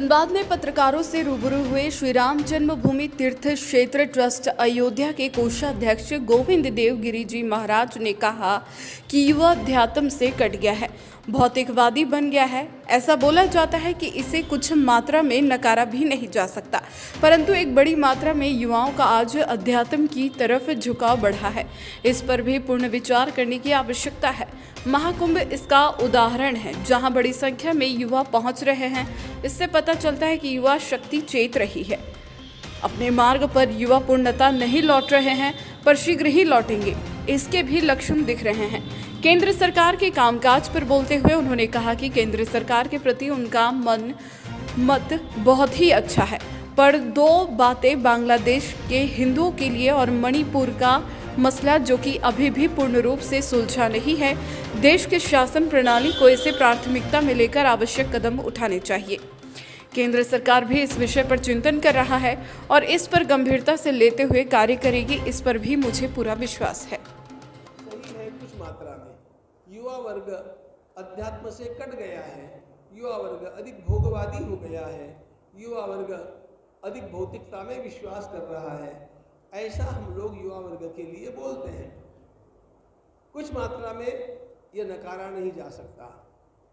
धनबाद में पत्रकारों से रूबरू हुए श्री राम जन्मभूमि तीर्थ क्षेत्र ट्रस्ट अयोध्या के कोषाध्यक्ष गोविंद देव गिरी जी महाराज ने कहा कि युवा अध्यात्म से कट गया है, भौतिकवादी बन गया है। ऐसा बोला जाता है कि इसे कुछ मात्रा में नकारा भी नहीं जा सकता, परंतु एक बड़ी मात्रा में युवाओं का आज अध्यात्म की तरफ झुकाव बढ़ा है। इस पर भी पूर्ण विचार करने की आवश्यकता है। महाकुंभ इसका उदाहरण है, जहां बड़ी संख्या में युवा पहुंच रहे हैं। इससे पता चलता है कि युवा शक्ति चेत रही है। अपने मार्ग पर युवा पूर्णता नहीं लौट रहे हैं, पर शीघ्र ही लौटेंगे, इसके भी लक्षण दिख रहे हैं। केंद्र सरकार के कामकाज पर बोलते हुए उन्होंने कहा कि केंद्र सरकार के प्रति उनका मत बहुत ही अच्छा है, पर दो बातें बांग्लादेश के हिंदुओं के लिए और मणिपुर का मसला, जो कि अभी भी पूर्ण रूप से सुलझा नहीं है। देश के शासन प्रणाली को इसे प्राथमिकता में लेकर आवश्यक कदम उठाने चाहिए। केंद्र सरकार भी इस विषय पर चिंतन कर रहा है और इस पर गंभीरता से लेते हुए कार्य करेगी, इस पर भी मुझे पूरा विश्वास है। सही है, कुछ मात्रा में युवा वर्ग अध्यात्म से कट गया है, युवा वर्ग अधिक भोगवादी हो गया है, युवा वर्ग अधिक भौतिकता में विश्वास कर रहा है, ऐसा हम लोग युवा वर्ग के लिए बोलते हैं। कुछ मात्रा में यह नकारा नहीं जा सकता,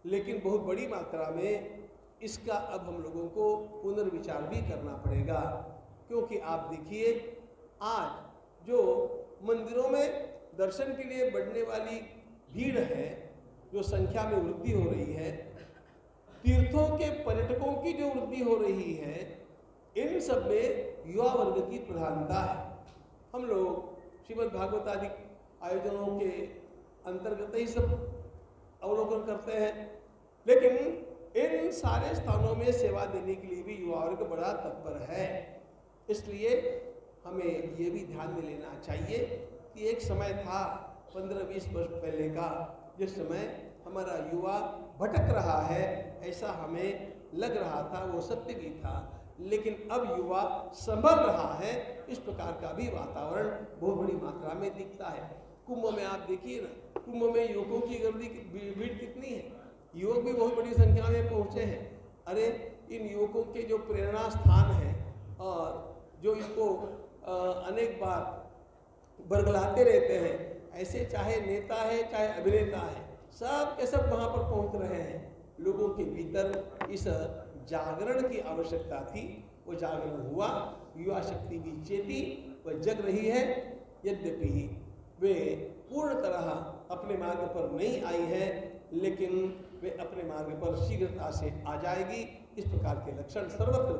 लेकिन बहुत बड़ी मात्रा में इसका अब हम लोगों को पुनर्विचार भी करना पड़ेगा, क्योंकि आप देखिए आज जो मंदिरों में दर्शन के लिए बढ़ने वाली भीड़ है, जो संख्या में वृद्धि हो रही है, तीर्थों के पर्यटकों की जो वृद्धि हो रही है, इन सब में युवा वर्ग की प्रधानता है। हम लोग श्रीमद् भागवत आदि आयोजनों के अंतर्गत ही सब अवलोकन करते हैं, लेकिन इन सारे स्थानों में सेवा देने के लिए भी युवा वर्ग बड़ा तत्पर है। इसलिए हमें ये भी ध्यान में लेना चाहिए कि एक समय था 15-20 वर्ष पहले का, जिस समय हमारा युवा भटक रहा है, ऐसा हमें लग रहा था, वो सत्य भी था। लेकिन अब युवा संभल रहा है, इस प्रकार का भी वातावरण बहुत बड़ी मात्रा में दिखता है। कुंभ में आप देखिए ना, कुंभ में युवकों की गर्दी भीड़ कितनी है, युवक भी बहुत बड़ी संख्या में पहुंचे हैं। अरे इन युवकों के जो प्रेरणा स्थान है और जो इनको अनेक बार बरगलाते रहते हैं, ऐसे चाहे नेता है चाहे अभिनेता है, सब के सब वहाँ पर पहुँच रहे हैं। लोगों के भीतर इस जागरण की आवश्यकता थी, वो जागरण हुआ, युवा शक्ति भी चेती, वह जग रही है। यद्यपि वे पूर्ण तरह अपने मार्ग पर नहीं आई है, लेकिन वे अपने मार्ग पर शीघ्रता से आ जाएगी। इस प्रकार के लक्षण सर्वत्र